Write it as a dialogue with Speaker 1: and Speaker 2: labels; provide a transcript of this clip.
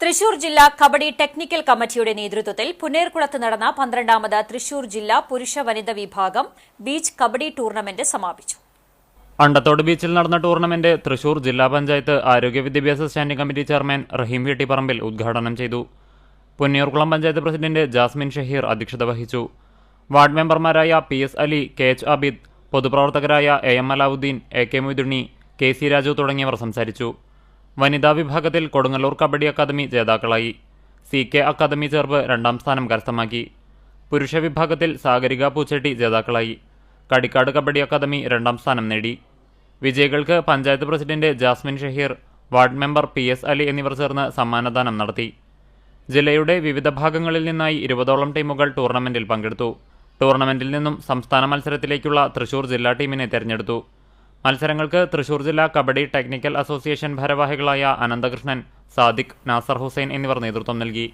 Speaker 1: തൃശൂർ ജില്ലാ കബഡി ടെക്നിക്കൽ കമ്മിറ്റിയുടെ നേതൃത്വത്തിൽ പുന്നേർകുളത്ത് നടന്ന 12ാമത് തൃശൂർ ജില്ലാ പുരുഷ വനിത വിഭാഗം ബീച്ച് കബഡി ടൂർണമെന്റ് സമാപിച്ചു.
Speaker 2: അണ്ടത്തോട് ബീച്ചിൽ നടന്ന ടൂർണമെന്റ് തൃശൂർ ജില്ലാ പഞ്ചായത്ത് ആരോഗ്യ വിദ്യാഭ്യാസ സ്റ്റാൻഡിംഗ് കമ്മിറ്റി ചെയർമാൻ റഹീം വീട്ടിപ്പറമ്പിൽ ഉദ്ഘാടനം ചെയ്തു. പുന്നേർകുളം പഞ്ചായത്ത് പ്രസിഡന്റ് ജാസ്മിൻ ഷഹീർ അധ്യക്ഷത വഹിച്ചു. വാർഡ് മെമ്പർമാരായ PS Ali, KH Abid, പൊതുപ്രവർത്തകരായ AM Alauddin, AK Moythunni, KC Raju തുടങ്ങിയവർ സംസാരിച്ചു. വനിതാ വിഭാഗത്തിൽ കൊടുങ്ങല്ലൂർ കബഡി അക്കാദമി ജേതാക്കളായി. CK അക്കാദമി ചേർപ്പ് 2ാം സ്ഥാനം കരസ്ഥമാക്കി. പുരുഷ വിഭാഗത്തിൽ സാഗരിക പൂച്ചെട്ടി ജേതാക്കളായി. കടിക്കാട് കബഡി അക്കാദമി 2ാം സ്ഥാനം നേടി. വിജയികൾക്ക് panchayat president Jasmin Shaheer, ward member PS Ali എന്നിവർ ചേർന്ന് സമ്മാനദാനം നടത്തി. ജില്ലയുടെ വിവിധ ഭാഗങ്ങളിൽ നിന്നായി 20ഓളം ടീമുകൾ ടൂർണമെന്റിൽ പങ്കെടുത്തു. ടൂർണമെന്റിൽ നിന്നും സംസ്ഥാന മത്സരത്തിലേക്കുള്ള തൃശൂർ ജില്ലാ ടീമിനെ തെരഞ്ഞെടുത്തു. മത്സരങ്ങൾക്ക് തൃശൂർ ജില്ലാ കബഡി ടെക്നിക്കൽ അസോസിയേഷൻ ഭാരവാഹികളായ അനന്തകൃഷ്ണൻ, സാദിഖ്, നാസർ ഹുസൈൻ എന്നിവർ നേതൃത്വം നൽകി.